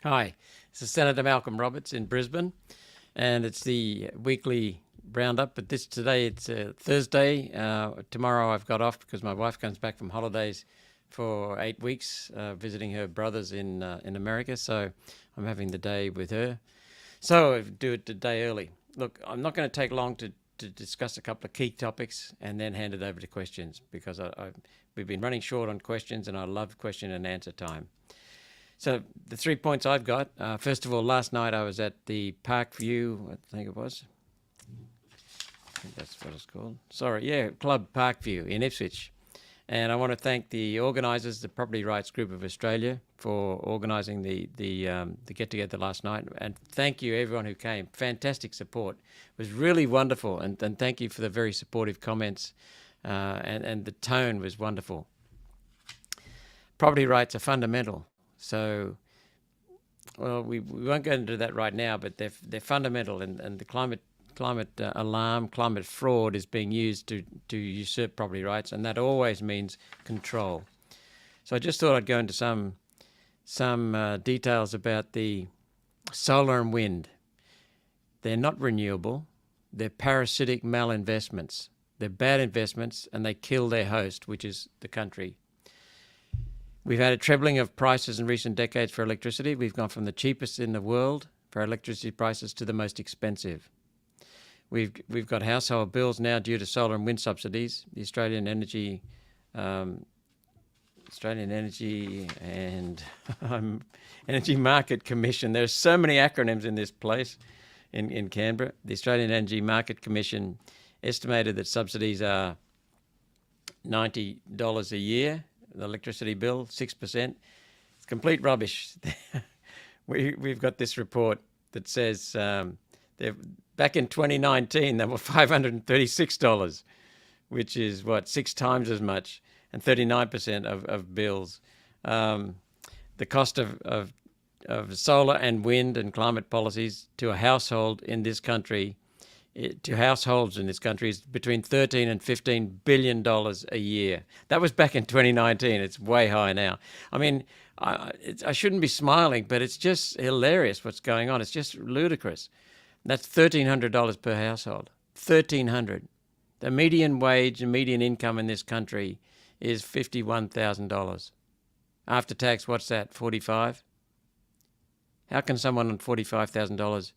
Hi, this is Senator Malcolm Roberts in Brisbane, and it's the weekly roundup. But today it's Thursday. Tomorrow I've got off because my wife comes back from holidays for 8 weeks, visiting her brothers in America. So I'm having the day with her. So I do it a day early. Look, I'm not going to take long to discuss a couple of key topics and then hand it over to questions because we've been running short on questions, and I love question and answer time. So the 3 points I've got, first of all, last night I was at the Parkview, I think it was. I think that's what it's called. Club Parkview in Ipswich. And I want to thank the organisers, the Property Rights Group of Australia, for organising the get together last night. And thank you everyone who came. Fantastic support. It was really wonderful. And thank you for the very supportive comments. And the tone was wonderful. Property rights are fundamental. So, well, we won't go into that right now, but they're fundamental, and the climate alarm, climate fraud is being used to usurp property rights, and that always means control. So I just thought I'd go into some details about the solar and wind. They're not renewable. They're parasitic malinvestments. They're bad investments, and they kill their host, which is the country. We've had a trebling of prices in recent decades for electricity. We've gone from the cheapest in the world for electricity prices to the most expensive. We've got household bills now due to solar and wind subsidies. The Australian Energy and Energy Market Commission. There's so many acronyms in this place in Canberra. The Australian Energy Market Commission estimated that subsidies are $90 a year. The electricity bill, 6%. It's complete rubbish. We've got this report that says back in 2019, they were $536, which is, 6 times as much, and 39% of bills. The cost of solar and wind and climate policies to a household in this country, to households in this country, is between $13 and $15 billion a year. That was back in 2019. It's way high now. I mean, I shouldn't be smiling, but it's just hilarious what's going on. It's just ludicrous. That's $1,300 per household. $1,300. The median wage and median income in this country is $51,000. After tax, what's that? 45? How can someone on $45,000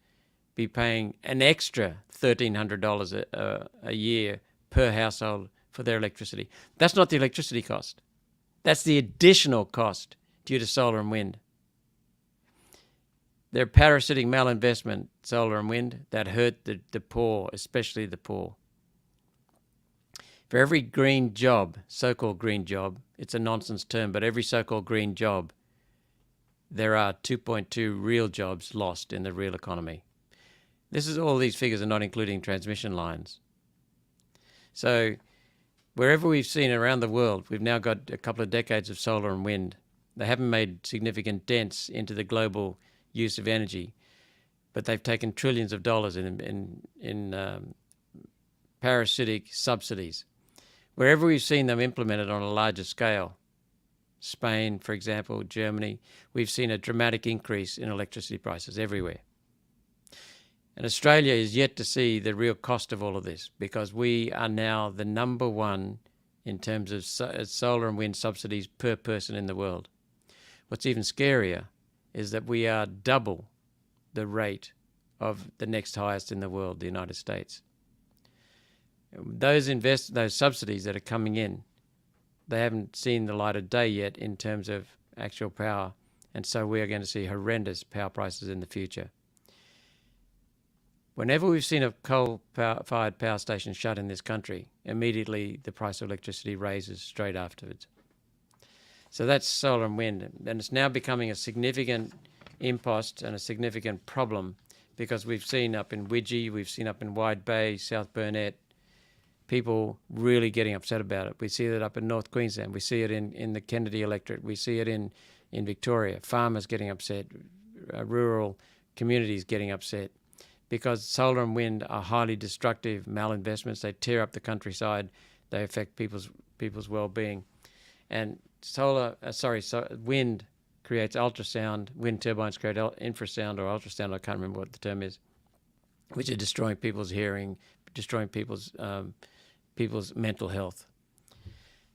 be paying an extra $1,300 a year per household for their electricity? That's not the electricity cost. That's the additional cost due to solar and wind. They're parasitic malinvestment, solar and wind, that hurt the poor, especially the poor. For every green job, so-called green job, it's a nonsense term, but every so-called green job, there are 2.2 real jobs lost in the real economy. All these figures are not including transmission lines. So wherever we've seen around the world, we've now got a couple of decades of solar and wind. They haven't made significant dents into the global use of energy, but they've taken trillions of dollars in parasitic subsidies. Wherever we've seen them implemented on a larger scale, Spain, for example, Germany, we've seen a dramatic increase in electricity prices everywhere. And Australia is yet to see the real cost of all of this, because we are now the number one in terms of solar and wind subsidies per person in the world. What's even scarier is that we are double the rate of the next highest in the world, the United States. Those subsidies that are coming in, they haven't seen the light of day yet in terms of actual power, and so we are going to see horrendous power prices in the future. Whenever we've seen a coal-fired power station shut in this country, immediately the price of electricity raises straight afterwards. So that's solar and wind, and it's now becoming a significant impost and a significant problem, because we've seen up in Widgie, we've seen up in Wide Bay, South Burnett, people really getting upset about it. We see it up in North Queensland. We see it in the Kennedy electorate. We see it in Victoria. Farmers getting upset, rural communities getting upset, because solar and wind are highly destructive malinvestments. They tear up the countryside. They affect people's well-being. And wind creates ultrasound. Wind turbines create infrasound or ultrasound. I can't remember what the term is, which are destroying people's hearing, destroying people's mental health.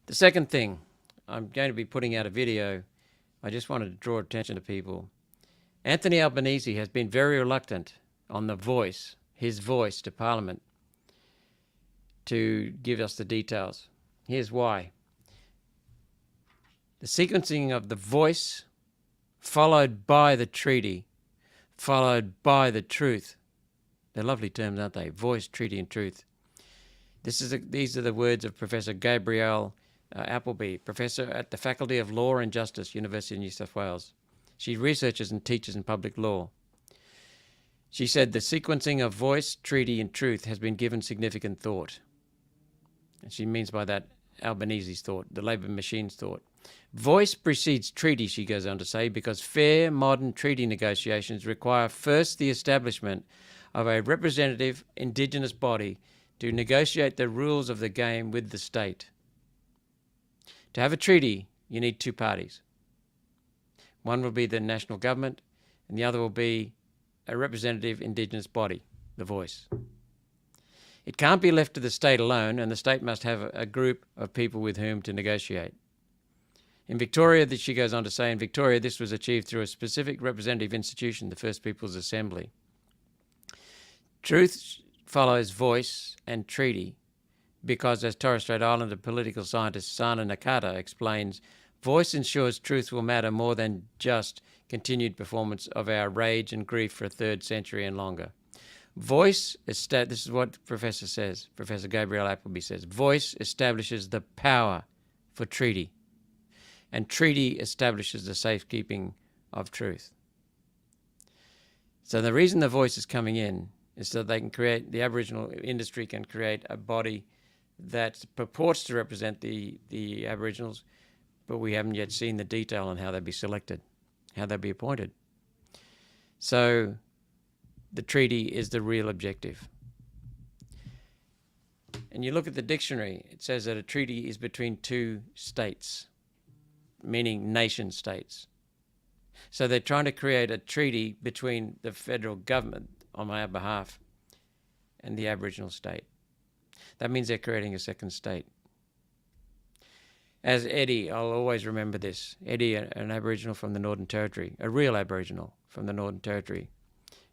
The second thing, I'm going to be putting out a video. I just wanted to draw attention to people. Anthony Albanese has been very reluctant on his voice to Parliament, to give us the details. Here's why. The sequencing of the voice, followed by the treaty, followed by the truth. They're lovely terms, aren't they? Voice, treaty, and truth. These are the words of Professor Gabrielle Appleby, professor at the Faculty of Law and Justice, University of New South Wales. She researches and teaches in public law. She said the sequencing of voice, treaty, and truth has been given significant thought. And she means by that Albanese's thought, the Labor machine's thought. Voice precedes treaty, she goes on to say, because fair modern treaty negotiations require first the establishment of a representative Indigenous body to negotiate the rules of the game with the state. To have a treaty, you need two parties. One will be the national government, and the other will be a representative Indigenous body, the voice. It can't be left to the state alone, and the state must have a group of people with whom to negotiate. In Victoria, she goes on to say, in Victoria, this was achieved through a specific representative institution, the First Peoples Assembly. Truth follows voice and treaty because, as Torres Strait Islander political scientist Sana Nakata explains, voice ensures truth will matter more than just continued performance of our rage and grief for a third century and longer. Voice, this is what Professor Gabrielle Appleby says, voice establishes the power for treaty, and treaty establishes the safekeeping of truth. So the reason the voice is coming in is so they can create, the Aboriginal industry can create a body that purports to represent the Aboriginals, but we haven't yet seen the detail on how they'd be selected, how they'd be appointed. So the treaty is the real objective. And you look at the dictionary, it says that a treaty is between two states, meaning nation states. So they're trying to create a treaty between the federal government on our behalf and the Aboriginal state. That means they're creating a second state. As Eddie, I'll always remember this, Eddie, an Aboriginal from the Northern Territory, a real Aboriginal from the Northern Territory,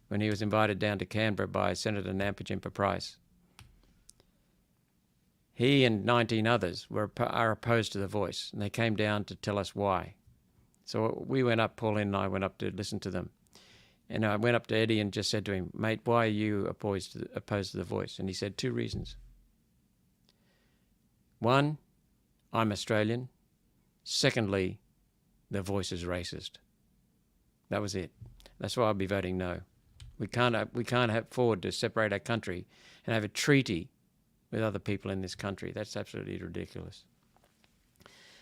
when he was invited down to Canberra by Senator Nampa Jimpa Price. He and 19 others are opposed to the voice, and they came down to tell us why. So we went up, Pauline and I went up to listen to them. And I went up to Eddie and just said to him, mate, why are you opposed to the voice? And he said 2 reasons. 1, I'm Australian. Secondly, the voice is racist. That was it. That's why I'll be voting no. We can't afford to separate our country and have a treaty with other people in this country. That's absolutely ridiculous.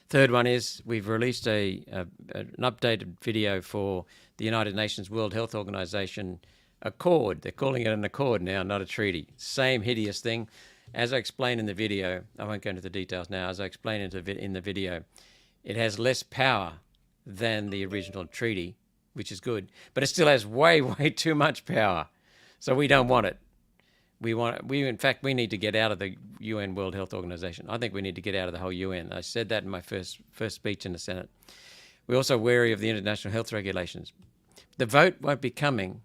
Third one is we've released an updated video for the United Nations World Health Organization Accord. They're calling it an accord now, not a treaty. Same hideous thing. As I explained in the video, I won't go into the details now, as I explained in the video, it has less power than the original treaty, which is good, but it still has way, way too much power. So we don't want it. In fact, we need to get out of the UN World Health Organization. I think we need to get out of the whole UN. I said that in my first speech in the Senate. We're also wary of the international health regulations. The vote won't be coming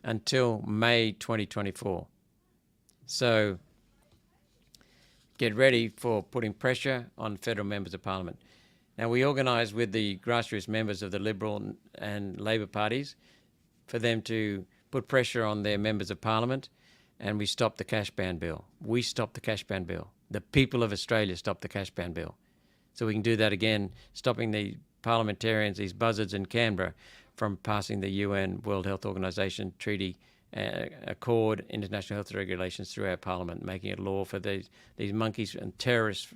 until May 2024. So get ready for putting pressure on federal members of parliament. Now, we organised with the grassroots members of the Liberal and Labor parties for them to put pressure on their members of parliament, and we stopped the cash ban bill. We stopped the cash ban bill. The people of Australia stopped the cash ban bill. So we can do that again, stopping the parliamentarians, these buzzards in Canberra, from passing the UN World Health Organization Treaty Accord, international health regulations through our parliament, making it law for these monkeys and terrorists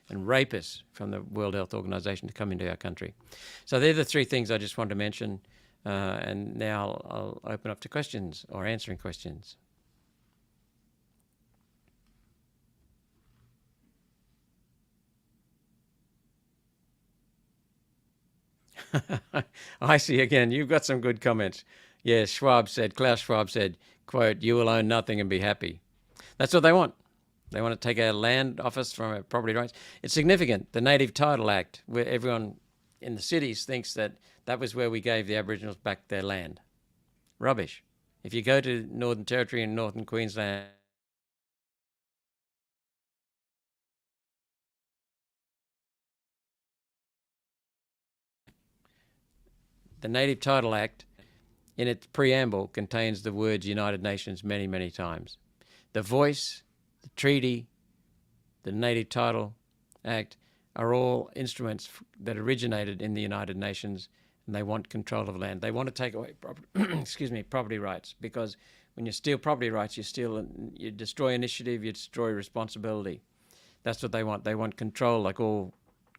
and rapists from the World Health Organization to come into our country. So they're the 3 things I just wanted to mention, and now I'll open up to questions or answering questions. I see again. You've got some good comments. Yes, Klaus Schwab said, quote, "You will own nothing and be happy." That's what they want. They want to take our land off us from our property rights. It's significant. The Native Title Act, where everyone in the cities thinks that that was where we gave the Aboriginals back their land. Rubbish. If you go to Northern Territory and Northern Queensland, the Native Title Act, in its preamble, contains the words United Nations many, many times. The voice, the treaty, the Native Title Act are all instruments that originated in the United Nations, and they want control of land. They want to take away property rights, because when you steal property rights, you destroy initiative, you destroy responsibility. That's what they want. They want control, like all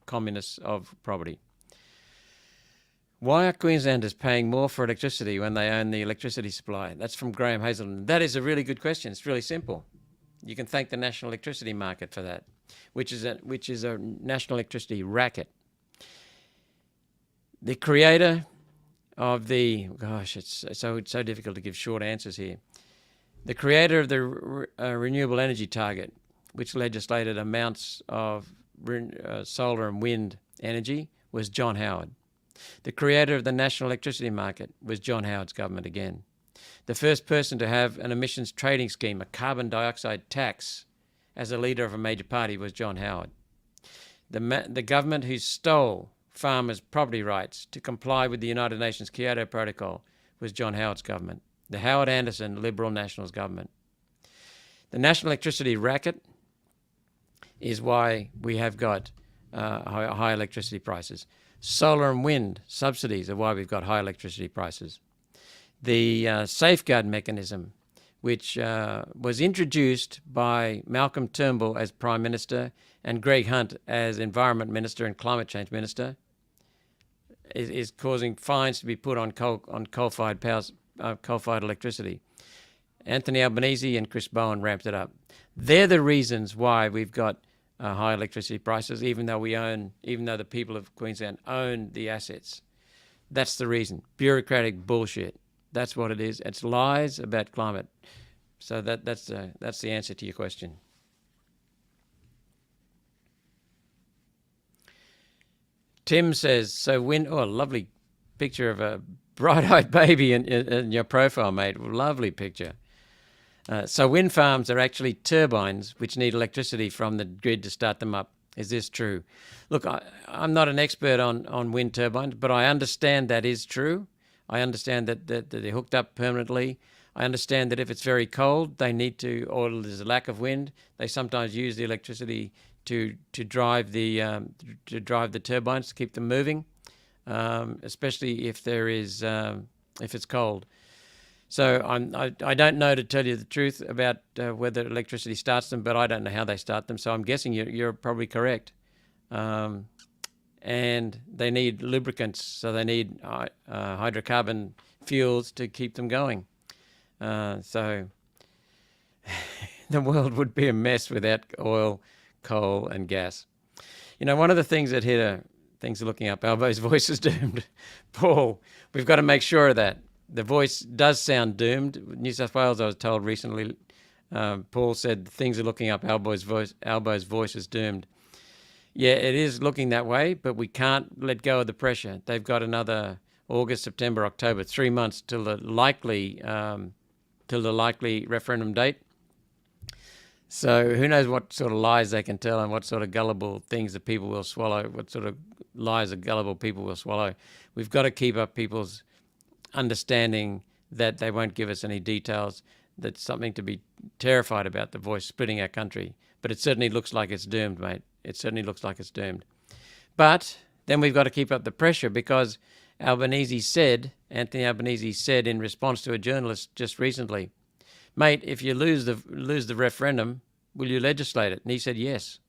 communists, of property. Why are Queenslanders paying more for electricity when they own the electricity supply? That's from Graham Hazelden. That is a really good question. It's really simple. You can thank the national electricity market for that, which is a national electricity racket. The creator of the it's so difficult to give short answers here. The creator of the renewable energy target, which legislated amounts of solar and wind energy, was John Howard. The creator of the national electricity market was John Howard's government again. The first person to have an emissions trading scheme, a carbon dioxide tax, as a leader of a major party was John Howard. The government who stole farmers' property rights to comply with the United Nations Kyoto Protocol was John Howard's government, the Howard Anderson Liberal Nationals government. The national electricity racket is why we have got high electricity prices. Solar and wind subsidies are why we've got high electricity prices. The safeguard mechanism, which was introduced by Malcolm Turnbull as Prime Minister and Greg Hunt as Environment Minister and Climate Change Minister, is causing fines to be put on coal-fired electricity. Anthony Albanese and Chris Bowen ramped it up. They're the reasons why we've got high electricity prices, even though the people of Queensland own the assets. That's the reason. Bureaucratic bullshit. That's what it is. It's lies about climate. So that's the answer to your question. Tim says, so lovely picture of a bright-eyed baby in your profile, mate. Lovely picture. So wind farms are actually turbines which need electricity from the grid to start them up. Is this true? Look, I'm not an expert on wind turbines, but I understand that is true. I understand that they're hooked up permanently. I understand that if it's very cold, they need to, or there's a lack of wind, they sometimes use the electricity to drive the turbines to keep them moving, especially if it's cold. So I don't know, to tell you the truth, about whether electricity starts them, but I don't know how they start them. So I'm guessing you're probably correct. And they need lubricants, so they need hydrocarbon fuels to keep them going. So the world would be a mess without oil, coal, and gas. You know, one of the things that things are looking up, Albo's voice is doomed. Paul, we've got to make sure of that. The voice does sound doomed. New South Wales, I was told recently, Paul said things are looking up. Albo's voice is doomed. Yeah, it is looking that way, but we can't let go of the pressure. They've got another August, September, October, 3 months till the likely referendum date. So who knows what sort of lies they can tell and what sort of gullible things that people will swallow, what sort of lies that gullible people will swallow. We've got to keep up people's understanding that they won't give us any details. That's something to be terrified about, the voice splitting our country. But it certainly looks like it's doomed, mate. It certainly looks like it's doomed. But then we've got to keep up the pressure, because Anthony Albanese said in response to a journalist just recently, mate, if you lose the referendum, will you legislate it? And he said yes.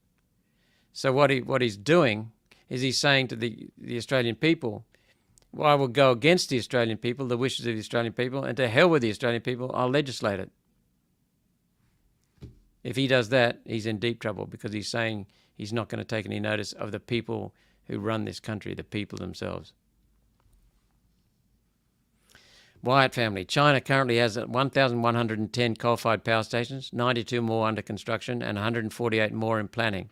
So what he's doing is he's saying to the Australian people, well, I will go against the Australian people, the wishes of the Australian people, and to hell with the Australian people, I'll legislate it. If he does that, he's in deep trouble, because he's saying he's not going to take any notice of the people who run this country, the people themselves. Wyatt family. China currently has 1,110 coal-fired power stations, 92 more under construction, and 148 more in planning.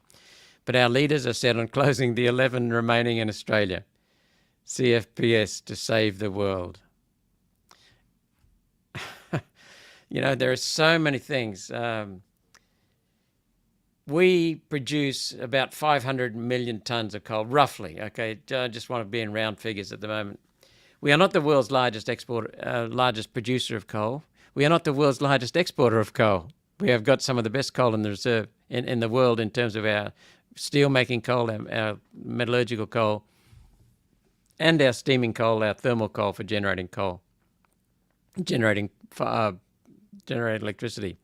But our leaders are set on closing the 11 remaining in Australia. CFPS to save the world. You know, there are so many things. We produce about 500 million tonnes of coal, roughly. Okay, I just want to be in round figures at the moment. We are not the world's largest largest producer of coal. We are not the world's largest exporter of coal. We have got some of the best coal in the reserve in the world in terms of our steel-making coal, our metallurgical coal, and our steaming coal, our thermal coal for generating coal, generating electricity.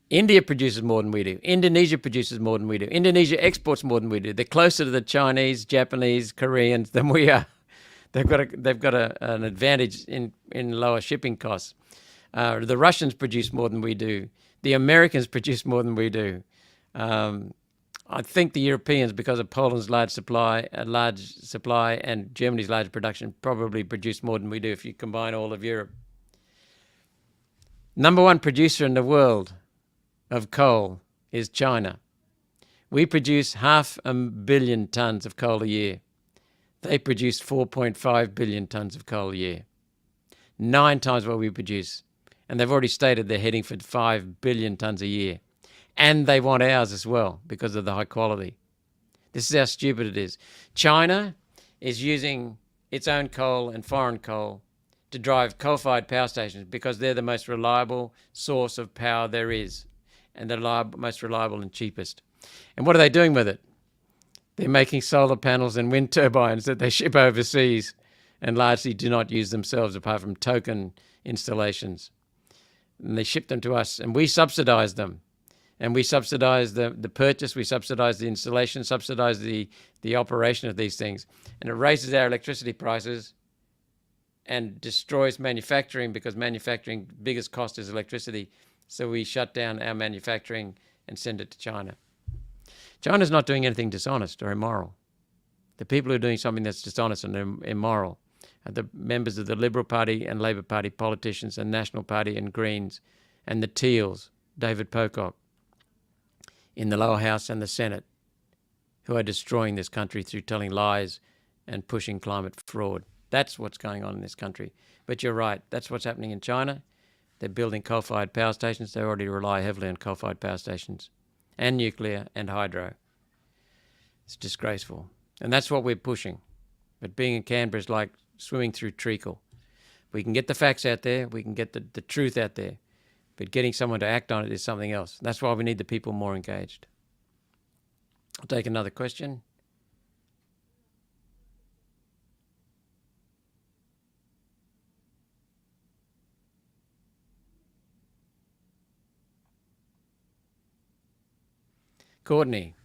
India produces more than we do. Indonesia produces more than we do. Indonesia exports more than we do. They're closer to the Chinese, Japanese, Koreans than we are. They've got an advantage in lower shipping costs. The Russians produce more than we do. The Americans produce more than we do. I think the Europeans, because of Poland's large supply, and Germany's large production, probably produce more than we do if you combine all of Europe. Number one producer in the world of coal is China. We produce 500 million tonnes of coal a year. They produce 4.5 billion tonnes of coal a year. 9 times what we produce. And they've already stated they're heading for 5 billion tonnes a year. And they want ours as well because of the high quality. This is how stupid it is. China is using its own coal and foreign coal to drive coal-fired power stations because they're the most reliable source of power there is, and the most reliable and cheapest. And what are they doing with it? They're making solar panels and wind turbines that they ship overseas and largely do not use themselves apart from token installations. And they ship them to us, and we subsidize them. And we subsidize the purchase, we subsidize the installation, subsidize the operation of these things. And it raises our electricity prices and destroys manufacturing because manufacturing biggest cost is electricity. So we shut down our manufacturing and send it to China. China's not doing anything dishonest or immoral. The people who are doing something that's dishonest and immoral are the members of the Liberal Party and Labor Party politicians and National Party and Greens and the Teals, David Pocock, in the lower house and the Senate, who are destroying this country through telling lies and pushing climate fraud. That's what's going on in this country. But you're right, that's what's happening in China. They're building coal-fired power stations. They already rely heavily on coal-fired power stations and nuclear and hydro. It's disgraceful. And that's what we're pushing. But being in Canberra is like swimming through treacle. We can get the facts out there. We can get the truth out there. But getting someone to act on it is something else. That's why we need the people more engaged. I'll take another question. Courtney,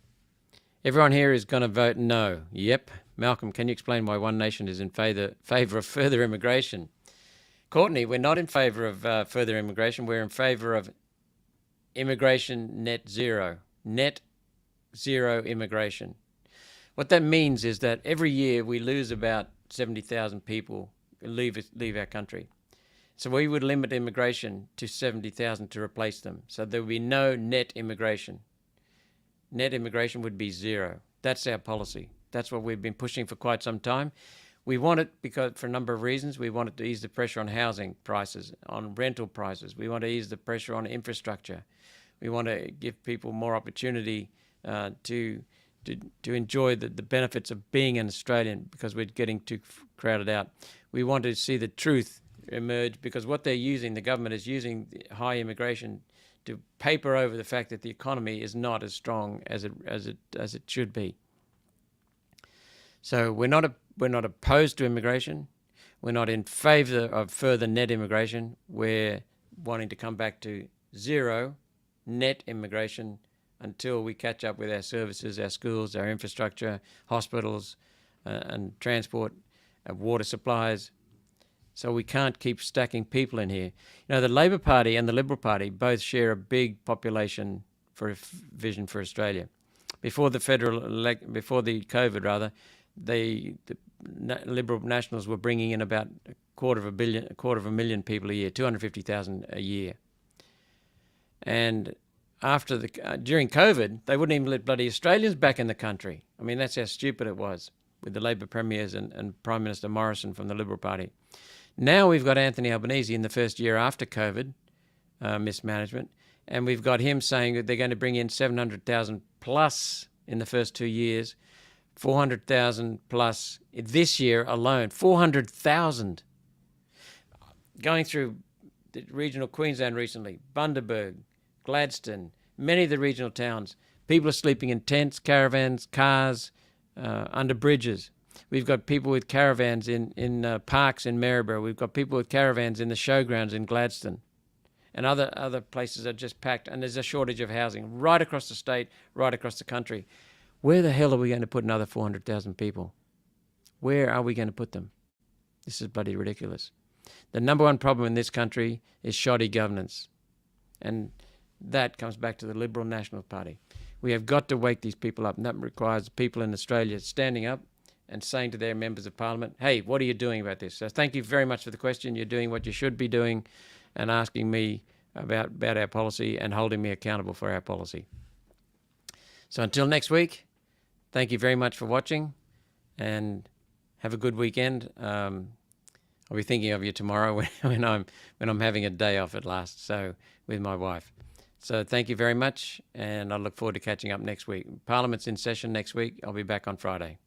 everyone here is going to vote no. Yep. Malcolm, can you explain why One Nation is in favour of further immigration? Courtney, we're not in favour of further immigration. We're in favour of immigration net zero. Net zero immigration. What that means is that every year we lose about 70,000 people leave our country. So we would limit immigration to 70,000 to replace them. So there would be no net immigration. Net immigration would be zero. That's our policy. That's what we've been pushing for quite some time. We want it because for a number of reasons. We want it to ease the pressure on housing prices, on rental prices. We want to ease the pressure on infrastructure. We want to give people more opportunity to enjoy the benefits of being an Australian because we're getting too crowded out. We want to see the truth emerge because what they're using, the government is using high immigration to paper over the fact that the economy is not as strong as it should be. So we're not opposed to immigration. We're not in favour of further net immigration. We're wanting to come back to zero net immigration until we catch up with our services, our schools, our infrastructure, hospitals, and transport, water supplies. So we can't keep stacking people in here. You know, the Labor Party and the Liberal Party both share a big population vision for Australia. Before the COVID, the Liberal Nationals were bringing in about quarter of a million people a year, 250,000 a year. And during COVID, they wouldn't even let bloody Australians back in the country. I mean, that's how stupid it was with the Labor premiers and Prime Minister Morrison from the Liberal Party. Now we've got Anthony Albanese in the first year after COVID mismanagement, and we've got him saying that they're going to bring in 700,000 plus in the first 2 years, 400,000 plus this year alone, 400,000. Going through the regional Queensland recently, Bundaberg, Gladstone, many of the regional towns, people are sleeping in tents, caravans, cars, under bridges. We've got people with caravans in parks in Maryborough. We've got people with caravans in the showgrounds in Gladstone. And other places are just packed, and there's a shortage of housing right across the state, right across the country. Where the hell are we going to put another 400,000 people? Where are we going to put them? This is bloody ridiculous. The number one problem in this country is shoddy governance. And that comes back to the Liberal National Party. We have got to wake these people up, and that requires people in Australia standing up and saying to their members of parliament, hey, what are you doing about this? So thank you very much for the question. You're doing what you should be doing and asking me about our policy and holding me accountable for our policy. So until next week, thank you very much for watching and have a good weekend. I'll be thinking of you tomorrow when I'm having a day off at last, so with my wife. So thank you very much, and I look forward to catching up next week. Parliament's in session next week. I'll be back on Friday.